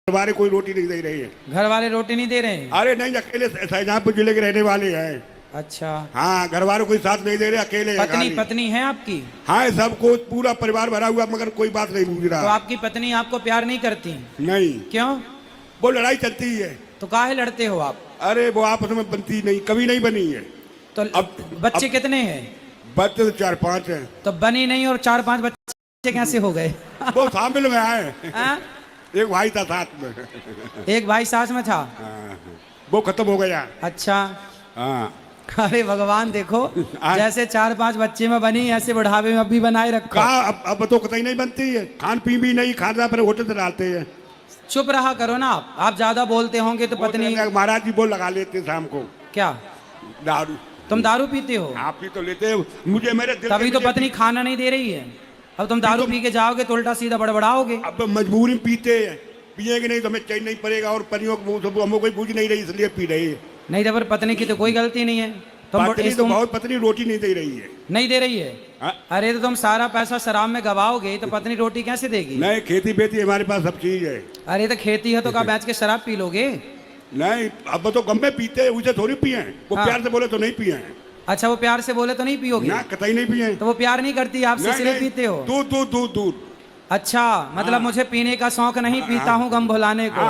वाले कोई रोटी नहीं दे रही है। घर वाले रोटी नहीं दे रहे हैं? अरे नहीं, अकेले शाहजहांपुर जिले के रहने वाले हैं। अच्छा। हाँ, घर वालों कोई साथ नहीं दे रहे, अकेले हैं पत्नी खाली। पत्नी है आपकी? हाँ, सबको पूरा परिवार भरा हुआ, मगर कोई बात नहीं पूछ रहा। तो आपकी पत्नी आपको प्यार नहीं करती? नहीं। क्यों? वो लड़ाई चलती है। तो काहे लड़ते हो आप? अरे वो आपस में बनती नहीं, कभी नहीं बनी है। तो अब बच्चे कितने हैं? बच्चे तो 4-5 हैं। तो बनी नहीं और 4-5 बच्चे कैसे हो गए? वो शामिल में आए। हाँ? एक भाई था साथ में। एक भाई साथ में था? हाँ, वो खत्म हो गया। अच्छा। हाँ। अरे भगवान, देखो जैसे 4-5 बच्चे में बनी, ऐसे बुढ़ापे में भी बनाए रखो। कहा अब तो कतई नहीं बनती है, खान पी भी नहीं, खाना पर होटल से डालते हैं। चुप रहा करो ना आप ज्यादा बोलते होंगे तो पत्नी। महाराज जी बोल लगा लेते शाम को। क्या? दारू। तुम दारू पीते हो? आप ही तो लेते हो, मुझे मेरे दिल तभी तो पत्नी खाना नहीं दे रही है। अब तुम दारू पी के जाओगे तो उल्टा सीधा बड़बड़ाओगे। अब मजबूरी में पीते हैं, पिएंगे नहीं तो हमें चैन नहीं पड़ेगा, और परियों को हमको कोई पूछ नहीं रही, इसलिए पी रही है। नहीं तो फिर पत्नी की तो कोई गलती नहीं है। पत्नी रोटी नहीं दे रही है। नहीं दे रही है? हाँ? अरे तो तुम सारा पैसा शराब में गवाओगे तो पत्नी रोटी कैसे देगी? नहीं, खेती बेती हमारे पास सब चीज है। अरे तो खेती है तो क्या बेच के शराब पी लोगे? नहीं, अब तो गम में पीते हैं, उसे थोड़ी पिए हैं। वो प्यार से बोले तो नहीं पिए हैं। अच्छा, वो प्यार से बोले तो नहीं पियोगे? ना, कतई नहीं पिए। तो वो प्यार नहीं करती आपसे, इसलिए पीते हो? दूध। अच्छा, मतलब मुझे पीने का शौक नहीं, पीता हूँ गम भुलाने को।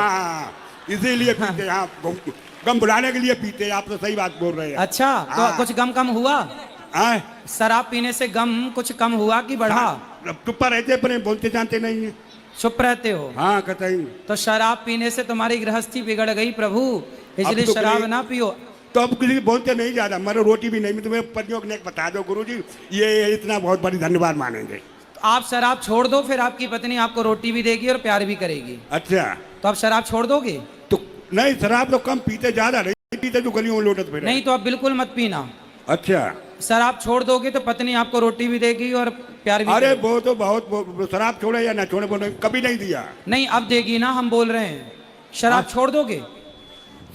इसीलिए पीते हैं। गम भुलाने के लिए पीते हैं। आप तो सही बात बोल रहे हैं। अच्छा, तो कुछ गम कम हुआ? शराब पीने से गम कुछ कम हुआ कि बढ़ा? चुप रहते पर बोलते जानते नहीं है। चुप रहते हो? हाँ, कतई। तो शराब पीने से तुम्हारी गृहस्थी बिगड़ गई प्रभु, इसलिए तो शराब ना पियो। तो अब किसी बोलते नहीं ज्यादा, मरो रोटी भी नहीं। तुम्हें पत्नियों को बता दो गुरुजी, ये इतना बहुत बड़ी धन्यवाद मानेंगे। तो आप शराब छोड़ दो, फिर आपकी पत्नी आपको रोटी भी देगी और प्यार भी करेगी। अच्छा, तो आप शराब छोड़ दोगे? तो नहीं, शराब तो कम पीते, ज्यादा नहीं पीते, जो गलियों में लोटत फिरे। नहीं तो आप बिल्कुल मत पीना। अच्छा, शराब छोड़ दोगे तो पत्नी आपको रोटी भी देगी और प्यार भी अरे करेगी। वो तो बहुत शराब छोड़े या ना छोड़े, बोले कभी नहीं दिया। नहीं, अब देगी ना, हम बोल रहे हैं। शराब छोड़ दोगे?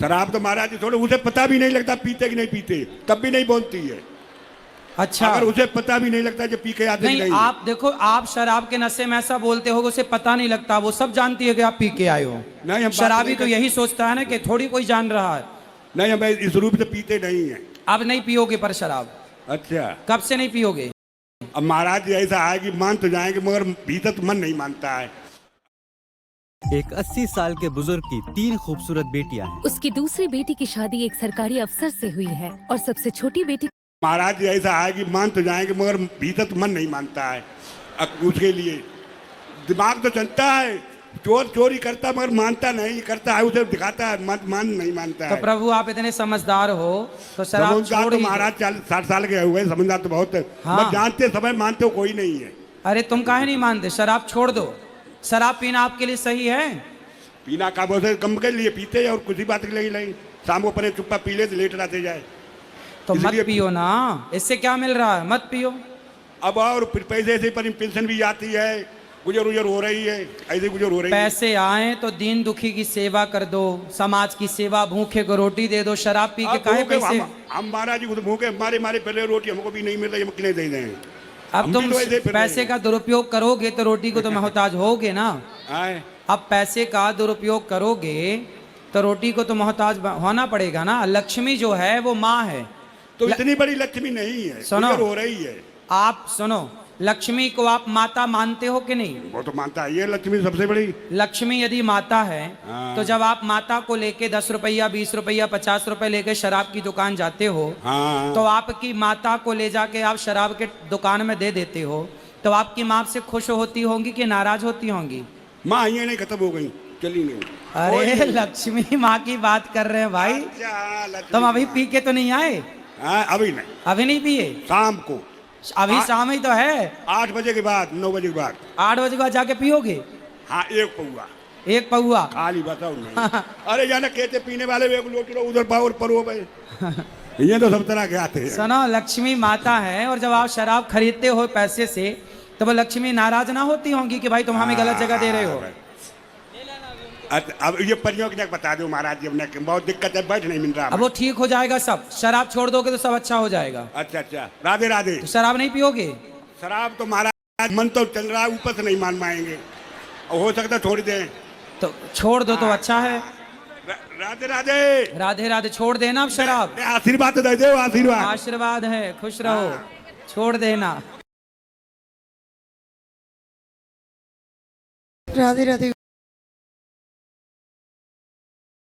शराब तो महाराज जी छोड़े, उसे पता भी नहीं लगता पीते कि नहीं पीते, तब भी नहीं बोलती है। अच्छा, अगर उसे पता भी नहीं लगता जो पी के आते नहीं, आप देखो, आप शराब के नशे में ऐसा बोलते हो, उसे पता नहीं लगता, वो सब जानती है कि आप पी के आए हो। नहीं, शराबी तो यही सोचता है ना कि थोड़ी कोई जान रहा है। नहीं, हम इस रूप से पीते नहीं है। अब नहीं पियोगे पर शराब? अच्छा, कब से नहीं पियोगे? अब महाराज जी ऐसा है कि मान तो जाएंगे, मगर भीतर तो मन नहीं मानता है। एक 80 साल के बुजुर्ग की 3 खूबसूरत बेटियां हैं। उसकी दूसरी बेटी की शादी एक सरकारी अफसर से हुई है और सबसे छोटी बेटी। महाराज जी ऐसा है कि मान तो जाएंगे, मगर भीतर तो मन नहीं मानता है। उसके लिए दिमाग तो चलता है, चोर चोरी करता मगर मानता नहीं, करता है उसे दिखाता है, मान नहीं मानता है। तो प्रभु आप इतने समझदार हो तो शराब छोड़ तो ही महाराज 60 साल के हुए, समझदार तो बहुत है। हाँ। जानते समय मानते हो कोई नहीं है। अरे तुम काहे नहीं मानते? शराब छोड़ दो। शराब पीना आपके लिए सही है? पीना का बोलते कम के लिए पीते हैं, और कुछ ही बात के लिए नहीं। शाम को अपने चुप्पा पी ले तो लेट रहते जाए। तो मत पियो ना, इससे क्या मिल रहा है? मत पियो। अब और फिर पैसे से पर पेंशन भी आती है, गुजर उजर हो रही है, ऐसे गुजर हो रही है। पैसे आए तो दीन दुखी की सेवा कर दो, समाज की सेवा, भूखे को रोटी दे दो। शराब पी के काहे पैसे? हम महाराज जी को भूखे मारे पहले रोटी हमको भी नहीं मिल रही, हम कितने दे दें। अब तुम पैसे का दुरुपयोग करोगे तो रोटी को तो मोहताज होगे ना। अब पैसे का दुरुपयोग करोगे तो रोटी को तो मोहताज होना पड़ेगा ना। लक्ष्मी जो है वो माँ है। तो इतनी बड़ी लक्ष्मी नहीं है, सुनो, हो रही है। आप सुनो, लक्ष्मी को आप माता मानते हो कि नहीं? वो तो मानता है, ये लक्ष्मी सबसे बड़ी। लक्ष्मी यदि माता है तो जब आप माता को लेके 10 रुपया, 20 रुपया, 50 रुपए लेके शराब की दुकान जाते हो, तो आपकी माता को ले जाके आप शराब के दुकान में दे देते हो, तो आपकी माँ से खुश होती होंगी कि नाराज होती होंगी? माँ ये नहीं खत्म हो गई, चली नहीं। अरे लक्ष्मी माँ की बात कर रहे हैं भाई। तुम अभी पी के तो नहीं आए? अभी नहीं। अभी नहीं पिए? शाम को। अभी शाम ही तो है। 8 बजे के बाद, 9 बजे के बाद। 8 बजे के बाद जाके पियोगे? हाँ, एक पौआ। एक पौआ खाली बताओ नहीं। अरे जाना कहते पीने वाले लोट उधर पाओ परो भाई। ये तो सब तरह के आते हैं। सुनो, लक्ष्मी माता है, और जब आप शराब खरीदते हो पैसे से तो वो लक्ष्मी नाराज ना होती होंगी कि भाई तुम हमें गलत जगह दे रहे हो? अब ये परियों की बता दो महाराज जी, हमने बहुत दिक्कत है, बैठ नहीं मिल रहा। अब वो ठीक हो जाएगा सब। शराब छोड़ दोगे तो सब अच्छा हो जाएगा। अच्छा अच्छा, राधे राधे। तो शराब नहीं पियोगे? शराब तो महाराज मन तो चल रहा है, ऊपर से नहीं मान पाएंगे, हो सकता छोड़ दें। तो छोड़ दो तो अच्छा है। राधे राधे। राधे राधे। छोड़ देना अब शराब। आशीर्वाद तो दे दो, आशीर्वाद। आशीर्वाद है, खुश रहो, छोड़ देना। राधे राधे।